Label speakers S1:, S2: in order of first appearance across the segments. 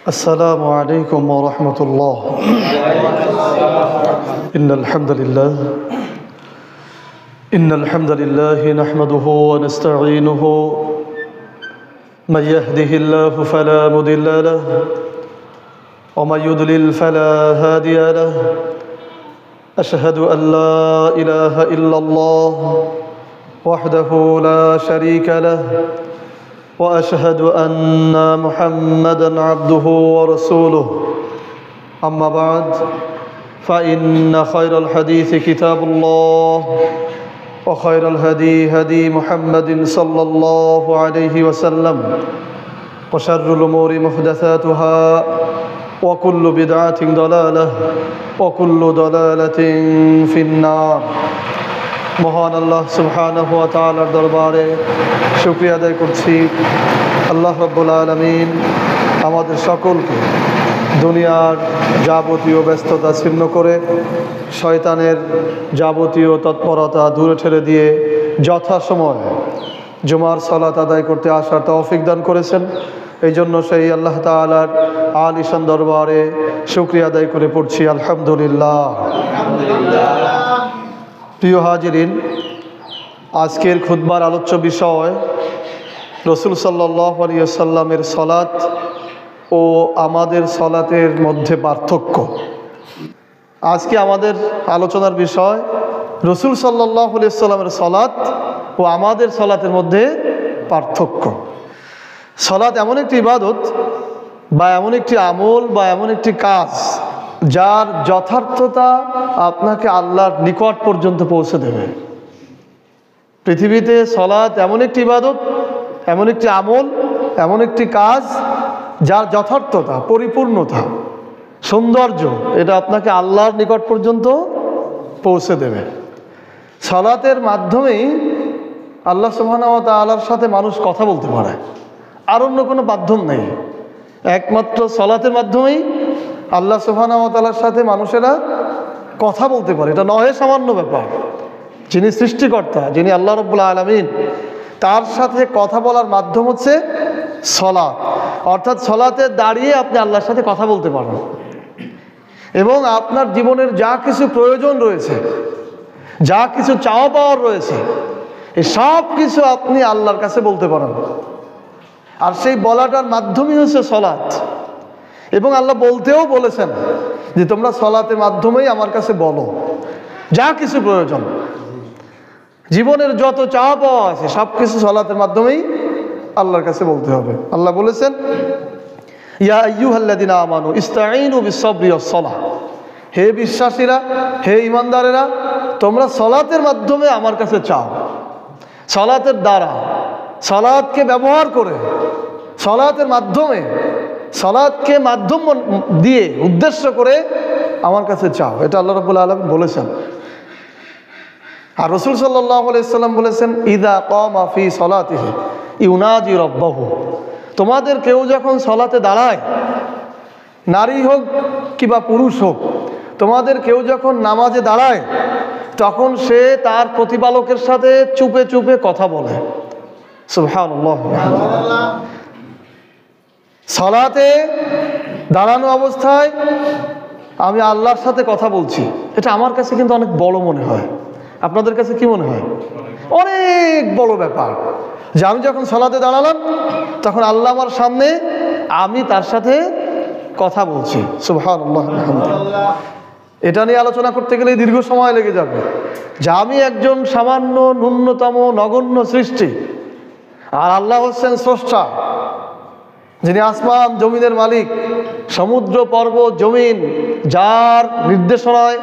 S1: السلام عليكم ورحمة الله. إن الحمد لله نحمده ونستعينه. من يهده الله فلا مضل له ومن يضلل فلا هادي له. أشهد أن لا إله إلا الله وحده لا شريك له وأشهد أن محمدًا عبده ورسوله. أما بعد فإن خير الحديث كتاب الله وخير الهدي هدي محمد صلى الله عليه وسلم وشر الأمور محدثاتها وكل بدعة ضلالة وكل ضلالة في النار. মহান আল্লাহ সুবহানাহু ওয়া তাআলার দরবারে শুকরিয়া আদায় করছি। আল্লাহ রাব্বুল আলামিন আমাদের সকলকে দুনিয়ার যাবতীয় ব্যস্ততা ছিন্ন করে শয়তানের যাবতীয় তৎপরতা দূরে ঠেলে দিয়ে যথাসময়ে জুমার সালাত আদায় করতে আসার তৌফিক দান করেছেন। এই জন্য সেই আল্লাহ তাআলার আলিশান দরবারে শুকরিয়া আদায় করে পড়ছি আলহামদুলিল্লাহ। প্রিয় হাজিরিন, আজকের খুতবার আলোচ্য বিষয় রাসূল সাল্লাল্লাহু আলাইহি ওয়াসাল্লামের সালাত ও আমাদের সালাতের মধ্যে পার্থক্য। আজকে আমাদের আলোচনার বিষয় রাসূল সাল্লাল্লাহু আলাইহি ওয়াসাল্লামের সালাত ও আমাদের সালাতের মধ্যে পার্থক্য। সালাত এমন একটি ইবাদত বা এমন একটি আমল বা এমন একটি কাজ যার যথার্থতা আপনাকে আল্লাহর নিকট পর্যন্ত পৌঁছে দেবে। পৃথিবীতে সালাত এমন একটি ইবাদত, এমন একটি আমল, এমন একটি কাজ যার যথার্থতা, পরিপূর্ণতা, সৌন্দর্য এটা আপনাকে আল্লাহর নিকট পর্যন্ত পৌঁছে দেবে। সালাতের মাধ্যমেই আল্লাহ সুবহানাহু ওয়া তাআলার সাথে মানুষ কথা বলতে পারে, আর অন্য কোনো মাধ্যম নেই। একমাত্র সালাতের মাধ্যমেই আল্লাহ সুবহানাহু ওয়া তাআলার সাথে মানুষেরা কথা বলতে পারে। এটা নয় সামান্য ব্যাপার। যিনি সৃষ্টিকর্তা, যিনি আল্লাহ রাব্বুল আলামিন, তার সাথে কথা বলার মাধ্যম হচ্ছে সালাত। অর্থাৎ সালাতে দাঁড়িয়ে আপনি আল্লাহর সাথে কথা বলতে পারেন এবং আপনার জীবনের যা কিছু প্রয়োজন রয়েছে, যা কিছু চাওয়া পাওয়ার রয়েছে, এই সব কিছু আপনি আল্লাহর কাছে বলতে পারেন। আর সেই বলাটার মাধ্যমই হচ্ছে সালাত। এবং আল্লাহ বলতেও বলেছেন যে তোমরা সালাতের মাধ্যমেই আমার কাছে বলো যা কিছু প্রয়োজন, জীবনের যত চাওয়া পাওয়া আছে সব কিছু সালাতের মাধ্যমেই আল্লাহর কাছে বলতে হবে। আল্লাহ বলেছেন, ইয়া আইয়ুহাল্লাযীনা আমানু ইসতাঈনু বিস-সাবরি ওয়াস-সালাহ। হে বিশ্বাসীরা, হে ঈমানদারেরা, তোমরা সালাতের মাধ্যমে আমার কাছে চাও। সালাতের দ্বারা, সালাতকে ব্যবহার করে, সালাতের মাধ্যমে, সালাতকে মাধ্যম দিয়ে, উদ্দেশ্য করে আমার কাছে চাও। এটা আল্লাহ রাব্বুল আলামিন বলেছেন। আর রাসূল সাল্লাল্লাহু আলাইহি ওয়াসাল্লাম বলেছেন, ইযা কামা ফি সালাতিহি ইউনাজি রাব্বাহু। তোমাদের কেউ যখন সালাতে দাঁড়ায়, নারী হোক কিংবা পুরুষ হোক, তোমাদের কেউ যখন নামাজে দাঁড়ায় তখন সে তার প্রতিপালকের সাথে চুপে চুপে কথা বলে। সুবহানাল্লাহ। সালাতে দাঁড়ানো অবস্থায় আমি আল্লাহর সাথে কথা বলছি, এটা আমার কাছে কিন্তু অনেক বড় মনে হয়। আপনাদের কাছে কি মনে হয়? অনেক বড় ব্যাপার যে আমি যখন সালাতে দাঁড়ালাম তখন আল্লাহ আমার সামনে, আমি তার সাথে কথা বলছি। সুবহানাল্লাহ। এটা নিয়ে আলোচনা করতে গেলে দীর্ঘ সময় লেগে যাবে যে আমি একজন সামান্য, ন্যূনতম, নগণ্য সৃষ্টি, আর আল্লাহ হচ্ছেন স্রষ্টা, যিনি আসমান জমিনের মালিক, সমুদ্র পর্বত জমিন, যার নির্দেশনায়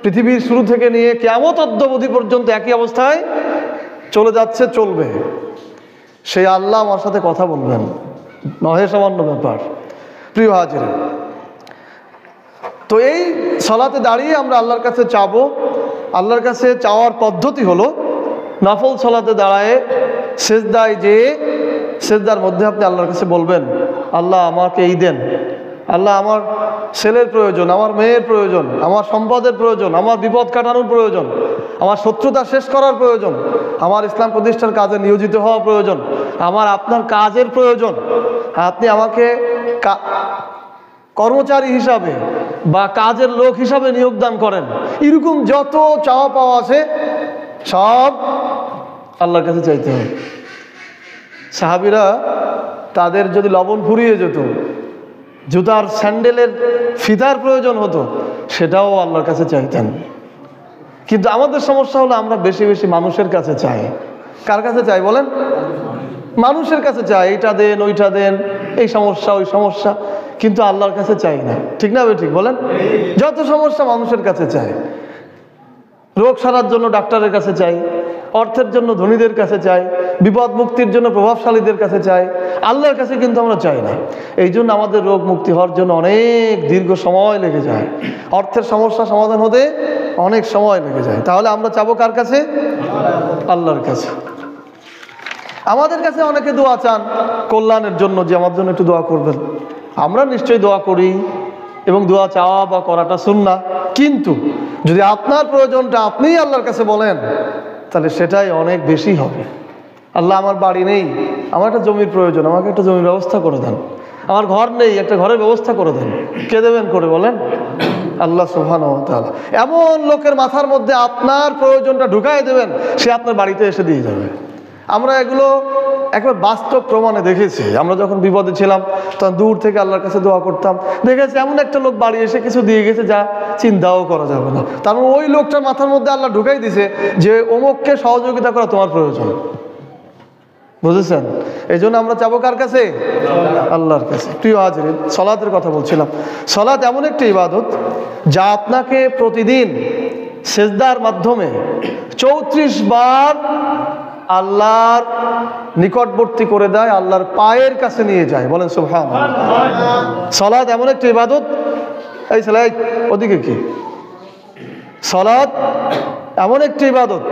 S1: পৃথিবীর শুরু থেকে নিয়ে কিয়ামত অদ্যাবধি পর্যন্ত একই অবস্থায় চলে যাচ্ছে, চলবে। সেই আল্লাহ আমার সাথে কথা বলবেন, নহে সামান্য ব্যাপার। প্রিয় হাজির, তো এই সালাতে দাঁড়িয়ে আমরা আল্লাহর কাছে চাবো। আল্লাহর কাছে চাওয়ার পদ্ধতি হলো নফল সালাতে দাঁড়ায় সেজদায় যেয়ে, সেজদার মধ্যে আপনি আল্লাহর কাছে বলবেন, আল্লাহ আমাকে এই দেন, আল্লাহ আমার ছেলের প্রয়োজন, আমার মেয়ের প্রয়োজন, আমার সম্পদের প্রয়োজন, আমার বিপদ কাটানোর প্রয়োজন, আমার শত্রুতা শেষ করার প্রয়োজন, আমার ইসলাম প্রতিষ্ঠার কাজে নিয়োজিত হওয়া প্রয়োজন, আমার আপনার কাজের প্রয়োজন। আপনি আমাকে কর্মচারী হিসাবে বা কাজের লোক হিসাবে নিয়োগদান করেন, এরকম যত চাওয়া পাওয়া আছে সব আল্লাহর কাছে চাইতে হবে। সাহাবীরা তাদের যদি লবণ ফুরিয়ে যেত, জুতার স্যান্ডেলের ফিতার প্রয়োজন হতো, সেটাও আল্লাহর কাছে চাইতেন। কিন্তু আমাদের সমস্যা হলো আমরা বেশি বেশি মানুষের কাছে চাই। কার কাছে চাই বলেন? মানুষের কাছে চাই, এইটা দেন ওইটা দেন, এই সমস্যা ওই সমস্যা, কিন্তু আল্লাহর কাছে চাই না। ঠিক না? ঠিক বলেন? যত সমস্যা মানুষের কাছে চাই। রোগ সারার জন্য ডাক্তারের কাছে চাই, অর্থের জন্য ধনীদের কাছে চাই, বিপদ মুক্তির জন্য প্রভাবশালীদের কাছে চাই, আল্লাহর কাছে কিন্তু আমরা চাই না। এই জন্য আমাদের রোগ মুক্তি হওয়ার জন্য অনেক দীর্ঘ সময় লেগে যায়, অর্থের সমস্যা সমাধান হতে অনেক সময় লেগে যায়। তাহলে আমরা চাবো কার কাছে? আল্লাহর কাছে। আমাদের কাছে অনেকে দোয়া চান কল্যাণের জন্য, যে আমার জন্য একটু দোয়া করবেন। আমরা নিশ্চয়ই দোয়া করি এবং দোয়া চাওয়া বা করাটা সুন্নাহ, কিন্তু যদি আপনার প্রয়োজনটা আপনিই আল্লাহর কাছে বলেন তাহলে সেটাই অনেক বেশি হবে। আল্লাহ, আমার বাড়ি নেই, আমার একটা জমির প্রয়োজন, আমাকে একটা জমির ব্যবস্থা করে দেন। আমার ঘর নেই, একটা ঘরের ব্যবস্থা করে দেন। কে দেবেন করে বলেন? আল্লাহ সুবহানাহু ওয়া তাআলা। এমন লোকের মাথার মধ্যে আপনার প্রয়োজনটা ঢুকাই দেবেন, সে আপনার বাড়িতে এসে দিয়ে যাবে। আমরা এগুলো একবার বাস্তব প্রমাণে দেখেছি। আমরা যখন বিপদে ছিলাম তখন দূর থেকে আল্লাহর কাছে দোয়া করতাম, দেখেছি এমন একটা লোক বাড়ি এসে কিছু দিয়ে গেছে যা চিন্তাও করা যাবে না। তার মানে ওই লোকটার মাথার মধ্যে আল্লাহ ঢুকাই দিছে যে অমুককে সহযোগিতা করা তোমার প্রয়োজন। বুঝেছেন? এই জন্য আমরা চাবো কার কাছে? আল্লাহর কাছে। প্রিয় হাজিরিন, সালাতের কথা বলছিলাম। সালাত এমন একটি ইবাদত যা আপনাকে প্রতিদিন সেজদার মাধ্যমে 34 বার আল্লাহর নিকটবর্তী করে দেয়, আল্লাহর পায়ের কাছে নিয়ে যায়। বলেন সুবহানাল্লাহ। সালাত এমন একটি ইবাদত, এই সালাত ওদিকে কি, সালাত এমন একটি ইবাদত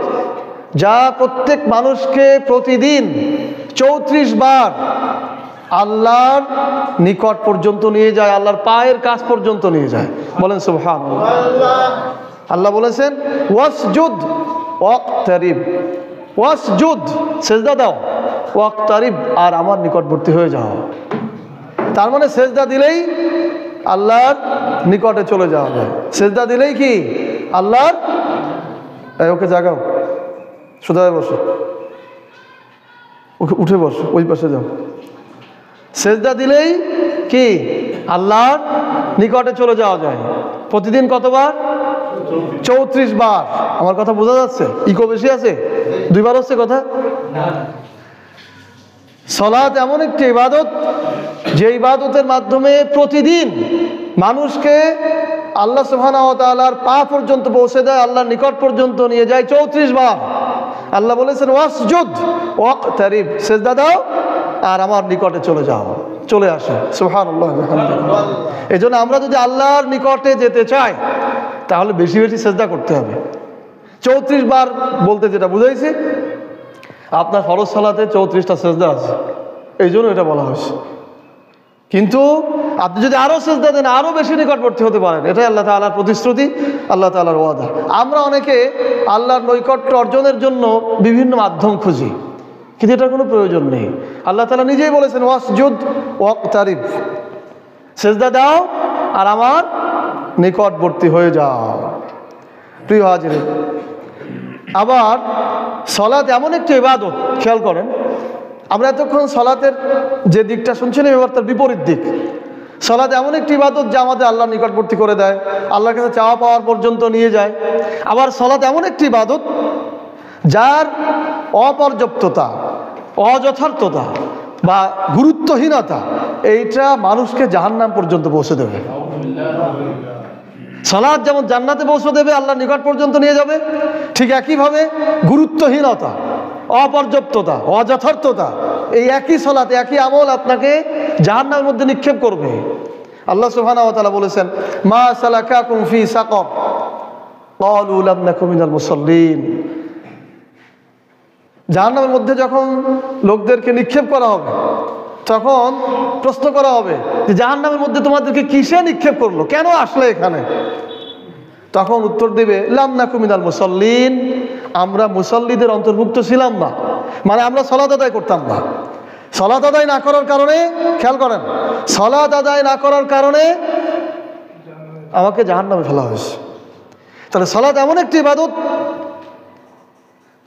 S1: যা প্রত্যেক মানুষকে প্রতিদিন 34 বার আল্লাহর নিকট পর্যন্ত নিয়ে যায়, আল্লাহর পায়ের কাছ পর্যন্ত নিয়ে যায়। বলেন সুবহানাল্লাহ। আল্লাহ বলেছেন ওয়াসজুদ ওয়াকতারিব, ওয়াসজুদ সেজদা দাও, ওয়াকতারিব আর আমার নিকটবর্তী হয়ে যাও। তার মানে সেজদা দিলেই আল্লাহর নিকটে চলে যাওয়া যায়। সেজদা দিলেই কি আল্লাহর, ওকে জাগাও, সোজা বসো, ওকে উঠে বসো, ওই পাশে যাও। সেজদা দিলেই কি আল্লাহর নিকটে চলে যাওয়া যায়। প্রতিদিন কতবার? 34 বার। আমার কথা বোঝা যাচ্ছে? ইকো বেশি আছে? 2 বার হচ্ছে কথা? সালাত এমন একটি ইবাদত যে ইবাদতের মাধ্যমে প্রতিদিন মানুষকে আল্লাহ সুবহানাহু ওয়া তাআলার পা পর্যন্ত পৌঁছে দেয়, আল্লাহর নিকট পর্যন্ত নিয়ে যায় 34 বার। আল্লাহ বলেছেন ওয়াসজুদ ওয়াকতারিব, সেজদা দাও আর আমার নিকটে চলে যাও, চলে আসো। সুবহানাল্লাহ আলহামদুলিল্লাহ। এই জন্য আমরা যদি আল্লাহর নিকটে যেতে চাই তাহলে বেশি বেশি সেজদা করতে হবে। 34 বার বলতে যেটা বুঝাইছি, আপনার ফরজ সালাতে 34টা সেজদা আছে, এই জন্য এটা বলা হয়েছে। কিন্তু আপনি যদি আরো সেজদা দেন আরো বেশি নিকটবর্তী হতে পারেন, এটাই আল্লাহ তাআলার প্রতিশ্রুতি, আল্লাহ তাআলার ওয়াদা। আমরা অনেকে আল্লাহর নৈকট্য অর্জনের জন্য বিভিন্ন মাধ্যম খুঁজি, কিন্তু এটার কোনো প্রয়োজন নেই। আল্লাহ তাআলা নিজেই বলেছেন ওয়াসজুদ ওয়াকতারিব, সেজদা দাও আর আমার নিকটবর্তী হয়ে যাও। প্রিয় হাজিরিন, আবার সালাত এমন একটি ইবাদত, খেয়াল করেন, আমরা এতক্ষণ সালাতের যে দিকটা শুনছিলাম, এবার তার বিপরীত দিক। সালাত এমন একটি ইবাদত যা আমাদের আল্লাহর নিকটবর্তী করে দেয়, আল্লাহর কাছে চাওয়া পাওয়ার পর্যন্ত নিয়ে যায়। আবার সালাত এমন একটি ইবাদত যার অপর্যাপ্ততা, অযথার্থতা বা গুরুত্বহীনতা এইটা মানুষকে জাহান্নাম পর্যন্ত পৌঁছে দেবে। সালাত যেমন জান্নাতে পৌঁছে দেবে, আল্লাহর নিকট পর্যন্ত নিয়ে যাবে, ঠিক একইভাবে গুরুত্বহীনতা, অপর্যাপ্ততা, অযথার্থতা এই একই সালাত, একই আমল আপনাকে জাহান্নামের মধ্যে নিক্ষেপ করবে। আল্লাহ সুবহানাহু ওয়া তাআলা বলেছেন মা সালাকাকুম ফি সাকর ক্বালু লাম নাকু মিনাল মুসাল্লিন। জাহান্নামের মধ্যে যখন লোকদেরকে নিক্ষেপ করা হবে তখন প্রশ্ন করা হবে যে জাহান্নামের মধ্যে তোমাদেরকে কিসে নিক্ষেপ করলো, কেন আসলে এখানে? তখন উত্তর দিবে লাম নাকু মিনাল মুসাল্লিন, আমরা মুসাল্লিদের অন্তর্ভুক্ত ছিলাম না, মানে আমরা সালাত আদায় করতাম না। সালাত আদায় না করার কারণে, খেয়াল করেন, সালাত আদায় না করার কারণে আমাকে জাহান্নামে ফেলা হয়েছে। তাহলে সালাত এমন একটি ইবাদত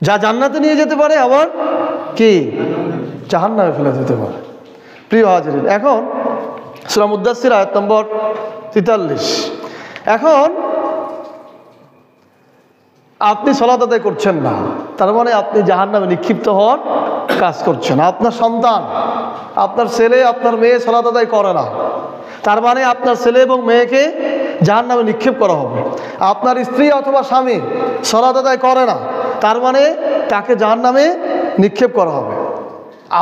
S1: যা জান্নাতে নিয়ে যেতে পারে, আবার কি জাহান্নামে ফেলে যেতে পারে। প্রিয় হাজিরিন, এখন সূরা মুদ্দাসসির আয়াত নম্বর 43। এখন আপনি সালাত আদায় করছেন না, তার মানে আপনি জাহান্নামে নিক্ষিপ্ত হওয়ার কাজ করছেন। আপনার সন্তান, আপনার ছেলে, আপনার মেয়ে সালাত আদায় করে না, তার মানে আপনার ছেলে এবং মেয়েকে জাহান্নামে নিক্ষেপ করা হবে। আপনার স্ত্রী অথবা স্বামী সালাত আদায় করে না, তার মানে তাকে জাহান্নামে নিক্ষেপ করা হবে।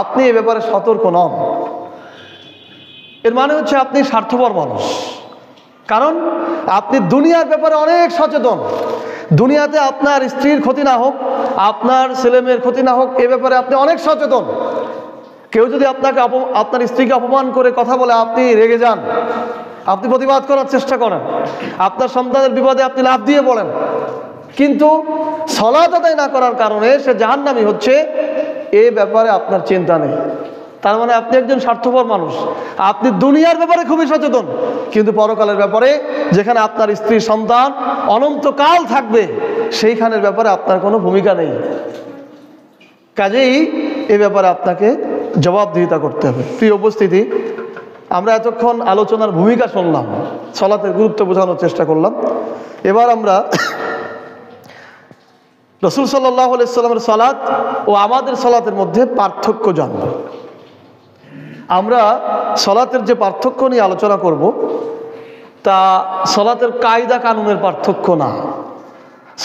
S1: আপনি এ ব্যাপারে সতর্ক নন, এর মানে হচ্ছে আপনি স্বার্থপর মানুষ। কারণ আপনি দুনিয়ার ব্যাপারে অনেক সচেতন। দুনিয়াতে আপনার স্ত্রীর ক্ষতি না হোক, আপনার ছেলেমেয়ের ক্ষতি না হোক, এ ব্যাপারে আপনি অনেক সচেতন। কেউ যদি আপনাকে আপনার স্ত্রীকে অপমান করে কথা বলে, আপনি রেগে যান, আপনি প্রতিবাদ করার চেষ্টা করেন, আপনার সন্তানের বিপদে আপনি লাফ দিয়ে পড়েন, কিন্তু সালাত আদায় না করার কারণে সে জাহান্নামী হচ্ছে, এ ব্যাপারে আপনার চিন্তা নেই। তার মানে আপনি একজন স্বার্থপর মানুষ। আপনি দুনিয়ার ব্যাপারে খুবই সচেতন, কিন্তু পরকালের ব্যাপারে, যেখানে আপনার স্ত্রী সন্তান অনন্তকাল থাকবে, সেইখানের ব্যাপারে আপনার কোনো ভূমিকা নেই। কাজেই এ ব্যাপারে আপনাকে জবাবদিহিতা করতে হবে। প্রিয় উপস্থিতি, আমরা এতক্ষণ আলোচনার ভূমিকা শুনলাম, সালাতের গুরুত্ব বোঝানোর চেষ্টা করলাম। এবার আমরা রাসূল সাল্লাল্লাহু আলাইহি ওয়াসাল্লামের সালাত ও আমাদের সালাতের মধ্যে পার্থক্য জানব। আমরা সালাতের যে পার্থক্য নিয়ে আলোচনা করব, তা সালাতের কায়দা কানুনের পার্থক্য না,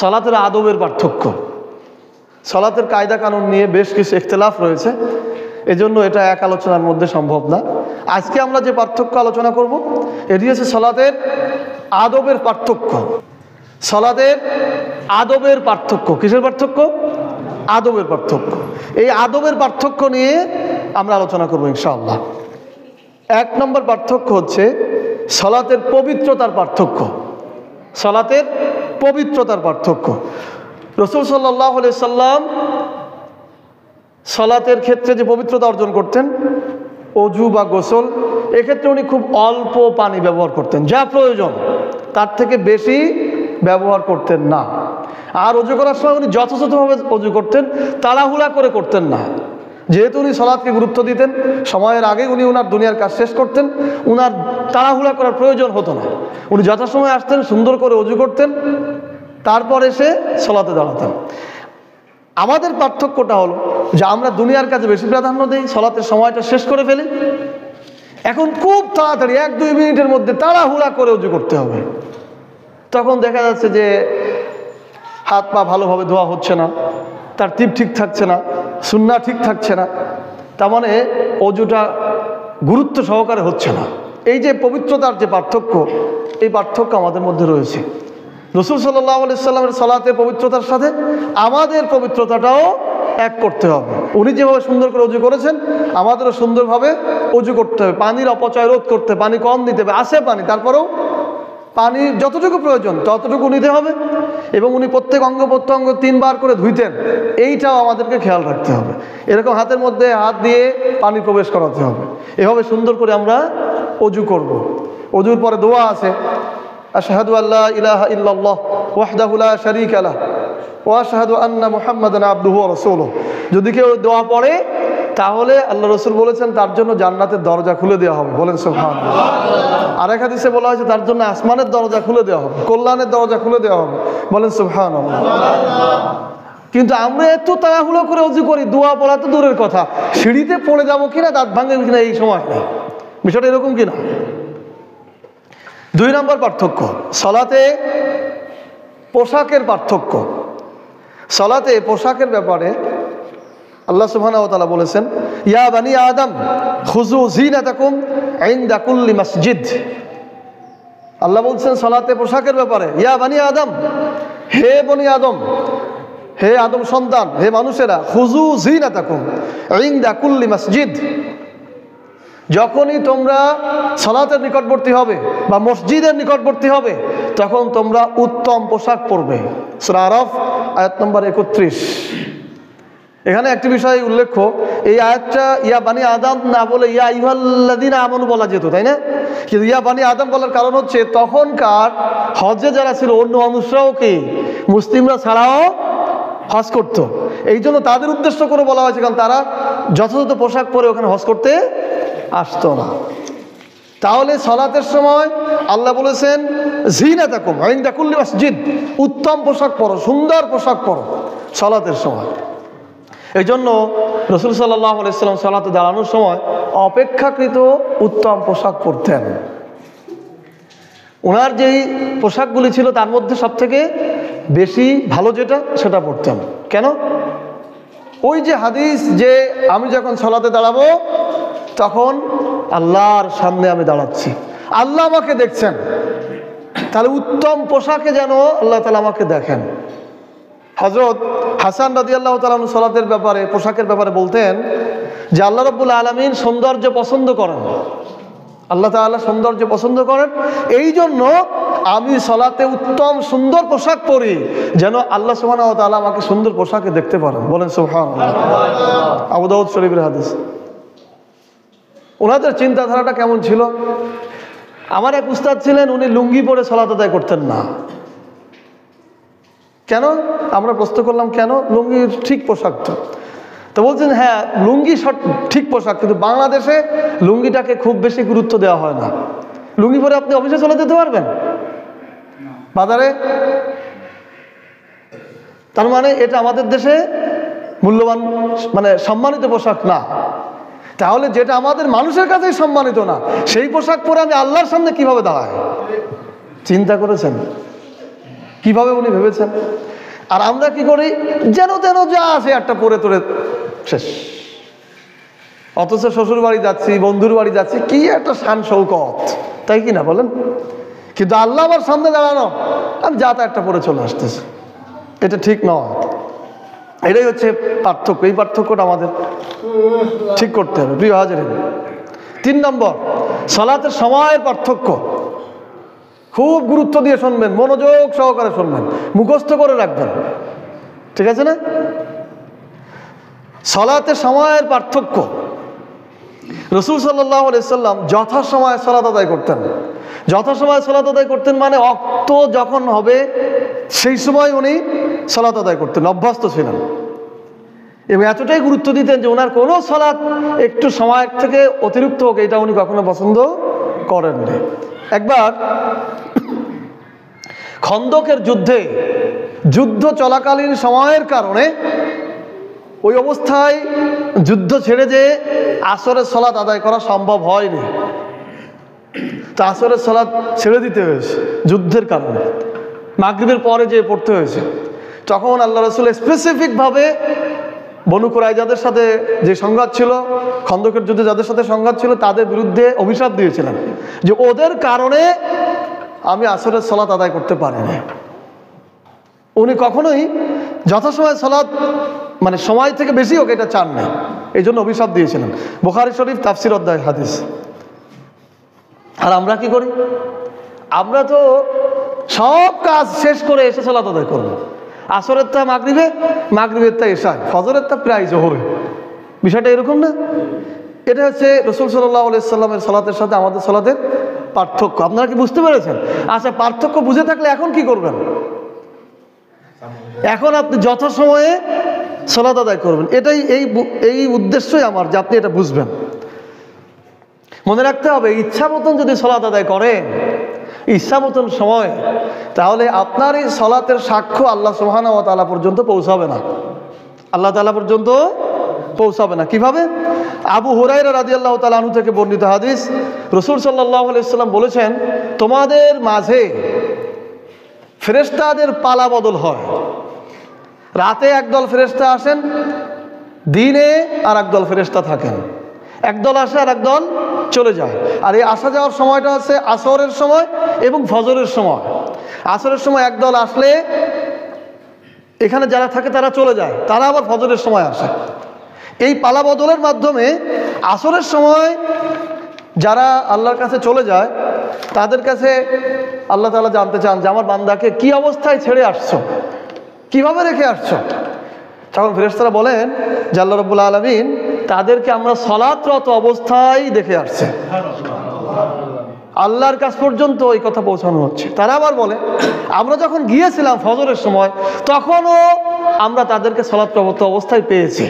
S1: সালাতের আদবের পার্থক্য। সালাতের কায়দা কানুন নিয়ে বেশ কিছু ইখতিলাফ রয়েছে, এজন্য এটা এক আলোচনার মধ্যে সম্ভব না। আজকে আমরা যে পার্থক্য আলোচনা করব, এটি হচ্ছে সালাতের আদবের পার্থক্য। সালাতের আদবের পার্থক্য। কিসের পার্থক্য? আদবের পার্থক্য। এই আদবের পার্থক্য নিয়ে আমরা আলোচনা করব ইনশাআল্লাহ। এক নম্বর পার্থক্য হচ্ছে সালাতের পবিত্রতার পার্থক্য। সালাতের পবিত্রতার পার্থক্য। রাসূল সাল্লাল্লাহু আলাইহি সাল্লাম সালাতের ক্ষেত্রে যে পবিত্রতা অর্জন করতেন, অজু বা গোসল, এক্ষেত্রে উনি খুব অল্প পানি ব্যবহার করতেন, যা প্রয়োজন তার থেকে বেশি ব্যবহার করতেন না। আর অজু করার সময় উনি যথাযথভাবে অজু করতেন, তাড়াহুড়া করে করতেন না। যেহেতু উনি সালাতকে গুরুত্ব দিতেন, সময়ের আগে উনি ওনার দুনিয়ার কাজ শেষ করতেন, ওনার তাড়াহুড়া করার প্রয়োজন হতো না। উনি যথাসময়ে আসতেন, সুন্দর করে অজু করতেন, তারপর এসে সালাতে দাঁড়াতেন। আমাদের পার্থক্যটা হলো যে আমরা দুনিয়ার কাজে বেশি প্রাধান্য দিই, সালাতের সময়টা শেষ করে ফেলি। এখন খুব তাড়াতাড়ি 1-2 মিনিটের মধ্যে তাড়াহুড়া করে অজু করতে হবে। তখন দেখা যাচ্ছে যে হাত পা ভালোভাবে ধোয়া হচ্ছে না, তার টিপ ঠিক থাকছে না, সুন্নাহ ঠিক থাকছে না, তার মানে অজুটা গুরুত্ব সহকারে হচ্ছে না। এই যে পবিত্রতার যে পার্থক্য, এই পার্থক্য আমাদের মধ্যে রয়েছে। রাসূল সাল্লাল্লাহু আলাইহি সাল্লামের সালাতের পবিত্রতার সাথে আমাদের পবিত্রতাটাও এক করতে হবে। উনি যেভাবে সুন্দর করে অজু করেছেন, আমাদেরও সুন্দরভাবে অজু করতে হবে। পানির অপচয় রোধ করতে, পানি কম দিতে হবে। আসে পানি, তারপরেও পানি যতটুকু প্রয়োজন ততটুকু নিতে হবে। এবং উনি প্রত্যেক অঙ্গ প্রত্যঙ্গ 3 বার করে ধুইতেন, এইটাও আমাদেরকে খেয়াল রাখতে হবে। এরকম হাতের মধ্যে হাত দিয়ে পানি প্রবেশ করাতে হবে। এভাবে সুন্দর করে আমরা অজু করব। অজুর পরে দোয়া আছে, আশহাদু আল্লা ইলাহা ইল্লাল্লাহ ওয়াহদাহু লা শারীকা লাহ ওয়া আশহাদু আন্না মুহাম্মাদান আবদুহু ওয়া রাসূলুহু। যদি কেউ দোয়া পড়ে, তাহলে আল্লাহ রাসূল বলেছেন তার জন্য জান্নাতের দরজা খুলে দেওয়া হবে। বলেন সুবহানাল্লাহ। আর এক হাদিসে বলা হয়েছে তার জন্য আসমানের দরজা খুলে দেওয়া হবে, কল্যাণের দরজা খুলে দেওয়া হবে। বলেন সুবহানাল্লাহ। কিন্তু আমরা এত তাড়াহুড়ো করে অজু করি, দোয়া পড়া তো দূরের কথা, সিঁড়িতে পড়ে যাবো কিনা, দাঁত ভাঙবে কিনা, এই সময় নেই। বিষয়টা এরকম কিনা? 2 নম্বর পার্থক্য, সালাতে পোশাকের পার্থক্য। সালাতে পোশাকের ব্যাপারে আল্লাহ সুবহানাহু ওয়া তাআলা বলেছেন, ইয়া বানি আদম খুযু যিনাতাকুম ইনদা কুল্লি মসজিদ। আল্লাহ বলছেন সালাতে পোশাকের ব্যাপারে, ইয়া বানি আদম, হে বনি আদম, হে আদম সন্তান, হে মানুষেরা, খুযু যিনাতাকুম ইনদা কুল্লি মসজিদ। যখনই তোমরা সালাতের নিকটবর্তী হবে বা মসজিদের নিকটবর্তী হবে, তখন তোমরা উত্তম পোশাক পরবে। সূরা আরাফ আয়াত নম্বর 31। এখানে একটি বিষয় উল্লেখ্য, এই আয়াতটা ইয়া বানি আদম না বলে ইয়া আইয়ুহাল্লাযীনা আমানু বলা যেত, তাই না? কিন্তু ইয়া বানি আদম বলার কারণ হচ্ছে তখনকার হজ্জে যারা ছিল অন্য মানুষরাও কি মুসলিমরা ছাড়াও হজ করত, এই জন্য তাদের উদ্দেশ্য করে বলা হয়েছে, কারণ তারা যথাযথ পোশাক পরে ওখানে হজ করতে আসতো না। তাহলে সালাতের সময় আল্লাহ বলেছেন জিনাতাকুম ইনদা কুল্লি মসজিদ, উত্তম পোশাক পরো, সুন্দর পোশাক পরো সালাতের সময়। এই জন্য রাসূল সাল্লাল্লাহু আলাইহি ওয়াসাল্লাম সালাতে দাঁড়ানোর সময় অপেক্ষাকৃত উত্তম পোশাক পরতেন। ওনার যেই পোশাকগুলি ছিল তার মধ্যে সব থেকে বেশি ভালো যেটা সেটা পরতেন। কেন? ওই যে হাদিস যে আমি যখন সালাতে দাঁড়াবো তখন আল্লাহর সামনে আমি দাঁড়াচ্ছি, আল্লাহ আমাকে দেখছেন, তাহলে উত্তম পোশাকে যেন আল্লাহ তাআলা আমাকে দেখেন। হযরত হাসান রাদিয়াল্লাহু তাআলা আনহু সালাতের ব্যাপারে, পোশাকের ব্যাপারে বলতেন যে আল্লাহ রাব্বুল আলামিন সৌন্দর্য পছন্দ করেন, আল্লাহ তাআলা সৌন্দর্য পছন্দ করেন, এই জন্য আমি সালাতে উত্তম সুন্দর পোশাক পরি যেন আল্লাহ সুবহানাহু ওয়া তাআলা আমাকে সুন্দর পোশাকে দেখতে পারেন। বলেন সুবহানাল্লাহ। আবু দাউদ শরীফের হাদিস। ওনাদের চিন্তাধারাটা কেমন ছিল? আমার এক উস্তাদ ছিলেন, উনি লুঙ্গি পরে সালাত আদায় করতেন না। কেন? আমরা প্রশ্ন করলাম কেন? লুঙ্গি ঠিক পোশাক তো বলছেন হ্যাঁ লুঙ্গি ঠিক পোশাক, কিন্তু বাংলাদেশে লুঙ্গিটাকে খুব বেশি গুরুত্ব দেওয়া হয় না। লুঙ্গি পরে আপনি অফিসে চলে যেতে পারবেন বাজারে, তার মানে এটা আমাদের দেশে মূল্যবান মানে সম্মানিত পোশাক না। তাহলে যেটা আমাদের মানুষের কাছেই সম্মানিত না, সেই পোশাক পরে আমি আল্লাহর সামনে কিভাবে দাঁড়াই? চিন্তা করেছেন কিভাবে উনি ভেবেছেন? আর আমরা কি করি? যেন তেন যা আছে একটা পরে তোরে শেষ। অথচ শ্বশুর বাড়ি যাচ্ছি, বন্ধুর বাড়ি যাচ্ছি, কি একটা শান শৌকত, তাই কি না বলেন? কিন্তু আল্লাহ আমার সামনে দাঁড়ানো, আমি যা তা একটা পরে চলে আসতেছি, এটা ঠিক নয়। এটাই হচ্ছে পার্থক্য। এই পার্থক্যটা আমাদের ঠিক করতে হবে প্রিয় হাজিরিন। 3 নম্বর, সালাতের সময়ের পার্থক্য। খুব গুরুত্ব দিয়ে শুনবেন, মনোযোগ সহকারে শুনবেন, মুখস্থ করে রাখবেন, ঠিক আছে না? সালাতের সময়ের পার্থক্য। রাসূল সাল্লাল্লাহু আলাইহি সাল্লাম যথাসময়ে সালাত আদায় করতেন। যথাসময়ে সালাত আদায় করতেন মানে ওয়াক্ত যখন হবে সেই সময় উনি সালাত আদায় করতেন, অভ্যস্ত ছিলেন। এবং এতটাই গুরুত্ব দিতেন যে ওনার কোনো সালাত একটু সময়ের থেকে অতিরিক্ত হোক এটা উনি কখনো পছন্দ করেননি। একবার খন্দকের যুদ্ধ চলাকালীন সময়ের কারণে ওই অবস্থায় যুদ্ধ ছেড়ে যে আসরের সালাত আদায় করা সম্ভব হয়নি, তা আসরের সালাত ছেড়ে দিতে হয়েছে যুদ্ধের কারণে, মাগরিবের পরে যে পড়তে হয়েছে। তখন আল্লাহ রাসূল স্পেসিফিকভাবে বনু কুরাইজাদের সাথে যে সংঘাত ছিল, খন্দকের যুদ্ধে যাদের সাথে সংঘাত ছিল, তাদের বিরুদ্ধে অভিশাপ দিয়েছিলেন যে ওদের কারণে আমি আসরের সালাত আদায় করতে পারিনি। উনি কখনোই যথাসময়ে সালাত মানে সময় থেকে বেশি হোক এটা চান না, এই জন্য অভিশাপ দিয়েছিলেন। বুখারী শরীফ তাফসীর অধ্যায় হাদিস। আর আমরা কি করি? আমরা তো সব কাজ শেষ করে এসে সালাত আদায় করবো। আসরের তা মাগরিবে, মাগরিবের তা এশায়, ফজরের তা প্রায় জোহরে। বিষয়টা এরকম না? এটা হচ্ছে রাসূল সাল্লাল্লাহু আলাইহি সাল্লামের সালাতের সাথে আমাদের সালাতের পার্থক্য। আপনারা কি বুঝতে পেরেছেন? আচ্ছা, পার্থক্য বুঝে থাকলে এখন কি করবেন? এখন আপনি যথাসময়ে সালাত আদায় করবেন। এটাই এই উদ্দেশ্যই আমার, যে আপনি এটা বুঝবেন। মনে রাখতে হবে, ইচ্ছা মতন যদি সালাত আদায় করেন, ইচ্ছা মতন সময়, তাহলে আপনার এই সালাতের সাক্ষ্য আল্লাহ সুবহানাহু ওয়া তাআলা পর্যন্ত পৌঁছাবে না। আল্লাহ তাআলা পর্যন্ত পৌঁছাবে না। কিভাবে? আবু হুরায়রা রাদিয়াল্লাহু তাআলা আনহু থেকে বর্ণিত হাদিস, রাসূল সাল্লাল্লাহু আলাইহি সাল্লাম বলেছেন, তোমাদের মাঝে ফেরেশতাদের পালা বদল হয়। রাতে একদল ফেরেশতা আসেন, দিনে আর একদল ফেরেশতা থাকেন। একদল আসে আর একদল চলে যায়। আর এই আসা যাওয়ার সময়টা হচ্ছে আসরের সময় এবং ফজরের সময়। আসরের সময় একদল আসলে এখানে যারা থাকে তারা চলে যায়, তারা আবার ফজরের সময় আসে। এই পালা বদলের মাধ্যমে আসরের সময় যারা আল্লাহর কাছে চলে যায় তাদের কাছে আল্লাহ তাআলা জানতে চান যে আমার বান্দাকে কি অবস্থায় ছেড়ে আসছো, কিভাবে রেখে আসছো। তখন ফেরেশতারা বলেন যে আল্লাহ রাব্বুল আলামিন তাদেরকে আমরা সালাতরত অবস্থায় দেখে আসছে, আল্লাহর কাছ পর্যন্ত এই কথা পৌঁছানো হচ্ছে। তারা আবার বলে আমরা যখন গিয়েছিলাম ফজরের সময় তখনও আমরা তাদেরকে সালাতরত অবস্থায় পেয়েছি।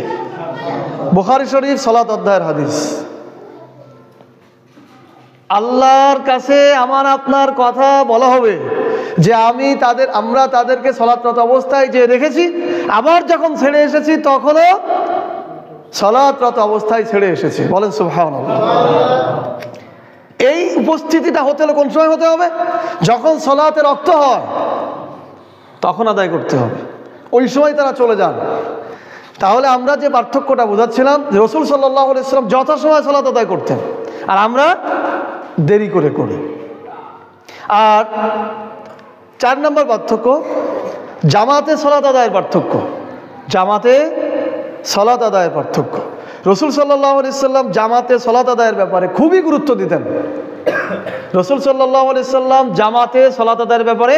S1: বুখারী শরীফ সালাত অধ্যায়ের হাদিস। আল্লাহর কাছে আমার আপনার কথা বলা হবে যে আমরা তাদেরকে সালাতরত অবস্থায় যে দেখেছি, আবার যখন ছেড়ে এসেছি তখনও সালাতরত অবস্থায় ছেড়ে এসেছি। বলেন সুবহানাল্লাহ। এই উপস্থিতিটা হতে হলে কোন সময় হতে হবে? যখন সালাতের রক্ত হয় তখন আদায় করতে হবে, ওই সময় তারা চলে যান। তাহলে আমরা যে পার্থক্যটা বোঝাচ্ছিলাম, রাসূল সাল্লাল্লাহু আলাইহি ওয়াসাল্লাম যথাসময়ে সালাত আদায় করতেন আর আমরা দেরি করে করি। আর 4 নম্বর পার্থক্য জামাতে সালাত আদায়ের পার্থক্য। জামাতে সালাত আদায়ের পার্থক্য। রাসূল সাল্লাল্লাহু আলাইহি ওয়াসাল্লাম জামাতে সালাত আদায়ের ব্যাপারে খুবই গুরুত্ব দিতেন। রাসূল সাল্লাল্লাহু আলাইহি ওয়াসাল্লাম জামাতে সালাত আদায়ের ব্যাপারে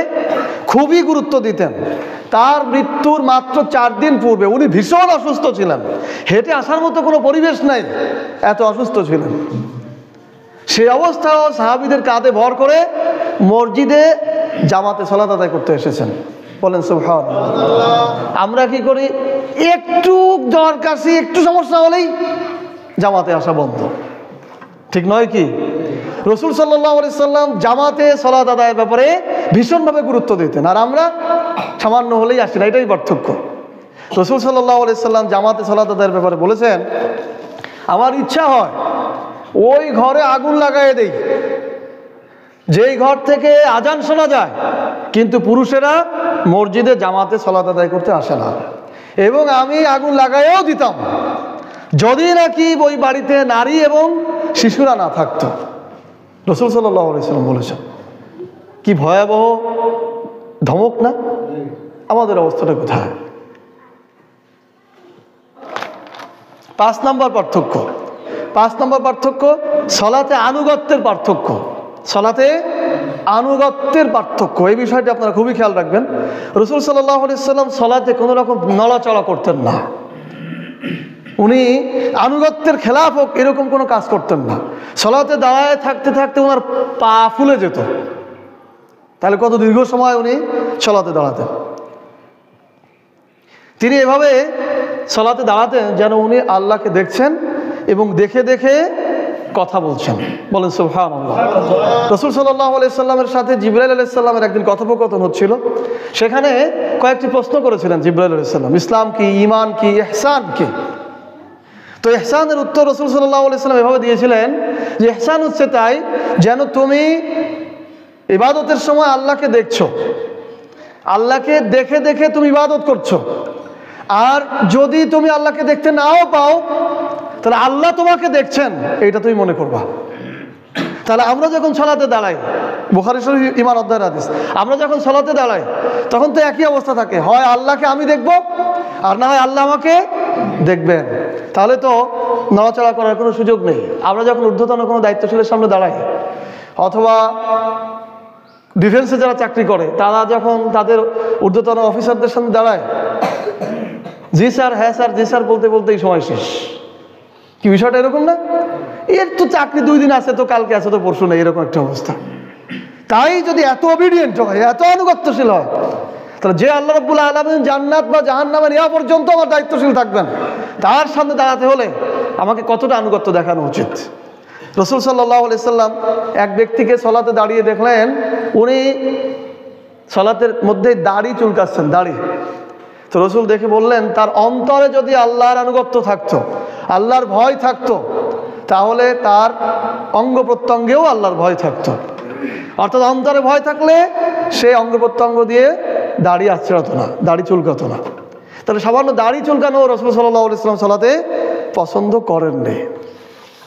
S1: খুবই গুরুত্ব দিতেন। তার মৃত্যুর মাত্র 4 দিন পূর্বে উনি ভীষণ অসুস্থ ছিলেন, হেঁটে আসার মতো কোনো পরিবেশ নাই, এত অসুস্থ ছিলেন। সেই অবস্থাও সাহাবীদের কাঁধে ভর করে মসজিদে জামাতে সালাত আদায় করতে এসেছেন। বলেন সুবহানাল্লাহ। আমরা কি করি? একটু জ্বর কাশি, একটু সমস্যা হলেই জামাতে আসা বন্ধ, ঠিক নয় কি? রাসূল সাল্লাল্লাহু আলাইহি সাল্লাম জামাতে সালাত আদায়ের ব্যাপারে ভীষণভাবে গুরুত্ব দিতেন, আর আমরা সামান্য হলেই আসি না। এটাই পার্থক্য। রাসূল সাল্লাল্লাহু আলাইহি সাল্লাম জামাতে সালাত আদায়ের ব্যাপারে বলেছেন, আমার ইচ্ছা হয় ওই ঘরে আগুন লাগাই দেই যেই ঘর থেকে আজান শোনা যায়, কিন্তু পুরুষেরা মসজিদে জামাতে সালাত আদায় করতে আসে না। এবং আমি আগুন লাগাইও দিতাম যদি নাকি ওই বাড়িতে নারী এবং শিশুরা না থাকতো। রাসূল সাল্লাল্লাহু আলাইহি ওয়াসাল্লাম বলেছেন। কি ভয়াবহ ধমক না? আমাদের অবস্থাটা কোথায়? 5 নম্বর পার্থক্য। 5 নম্বর পার্থক্য সালাতে আনুগত্যের পার্থক্য। সালাতে আনুগত্যের পার্থক্য, এই বিষয়টি আপনারা খুবই খেয়াল রাখবেন। রাসূল সাল্লাল্লাহু আলাইহি ওয়াসাল্লাম সালাতে কোনো রকম নড়াচড়া করতেন না। উনি আনুগত্যের খেলাফ হোক এরকম কোনো কাজ করতেন না। সালাতে দাঁড়ায় থাকতে থাকতে ওনার পা ফুলে যেত। তাহলে কত দীর্ঘ সময় উনি সালাতে দাঁড়াতেন। তিনি এভাবে সালাতে দাঁড়াতেন যেন উনি আল্লাহকে দেখছেন এবং দেখে দেখে কথা বলছেন। বলেন সুবহানাল্লাহ। রাসূল সাল্লাল্লাহু আলাইহি সাল্লামের সাথে জিবরাইল আলাইহিস সালামের একদিন কথোপকথন হচ্ছিল। সেখানে কয়েকটি প্রশ্ন করেছিলেন জিবরাইল আলাইহিস সালাম, ইসলাম কি, ঈমান কি, ইহসান কি। তো ইহসানের উত্তর রাসূল সাল্লাল্লাহু আলাইহি সাল্লাম এভাবে দিয়েছিলেন যে ইহসান হচ্ছে তাই যেন তুমি ইবাদতের সময় আল্লাহকে দেখছো, আল্লাহকে দেখে দেখে তুমি ইবাদত করছো। আর যদি তুমি আল্লাহকে দেখতে নাও পাও তাহলে আল্লাহ তোমাকে দেখছেন, এইটা তুমি মনে করবা। তাহলে আমরা যখন সালাতে দাঁড়াই, বুখারী শরীফ ঈমান অধ্যায়ের হাদিস, আমরা যখন সালাতে দাঁড়াই তখন তো একই অবস্থা থাকে, হয় আল্লাহকে আমি দেখব আর না হয় আল্লাহ আমাকে দেখবেন। তাহলে তো নড়াচড়া করার কোনো সুযোগ নেই। আমরা যখন ঊর্ধ্বতন কোনো দায়িত্বশীলের সামনে দাঁড়াই, অথবা ডিফেন্সে যারা চাকরি করে তারা যখন তাদের ঊর্ধ্বতন অফিসারদের সামনে দাঁড়ায়, জি স্যার, হ্যাঁ স্যার, জি স্যার বলতে বলতেই সময় শেষ। কি বিষয়টা এরকম না? এর তো চাকরি 2 দিন আছে, তো কালকে আছে, তো পরশু নেই, এরকম একটা অবস্থা। তাই যদি এত অবিডিয়েন্ট হয়, এত আনুগত্যশীল হয়, তাহলে যে আল্লাহ রাব্বুল আলামিন জান্নাত বা জাহান্নামে নেওয়া পর্যন্ত আমার দায়িত্বশীল থাকবেন, তার সামনে দাঁড়াতে হলে আমাকে কতটা আনুগত্য দেখানো উচিত। রাসূল সাল্লাল্লাহু আলাইহি সাল্লাম এক ব্যক্তিকে সালাতে দাঁড়িয়ে দেখলেন, উনি সালাতের মধ্যে দাড়ি চুলকাচ্ছেন, দাড়ি। তো রাসূল দেখে বললেন, তার অন্তরে যদি আল্লাহর আনুগত্য থাকতো, আল্লাহর ভয় থাকতো, তাহলে তার অঙ্গ প্রত্যঙ্গেও আল্লাহর ভয় থাকতো। অর্থাৎ অন্তরে ভয় থাকলে সেই অঙ্গ প্রত্যঙ্গ দিয়ে দাড়ি আঁচড়াতো না, দাড়ি চুলকাতো না। তাহলে সামান্য দাড়ি চুলকানো রাসূল সাল্লাল্লাহু আলাইহি ওয়াসাল্লাম সালাতে পছন্দ করেননি।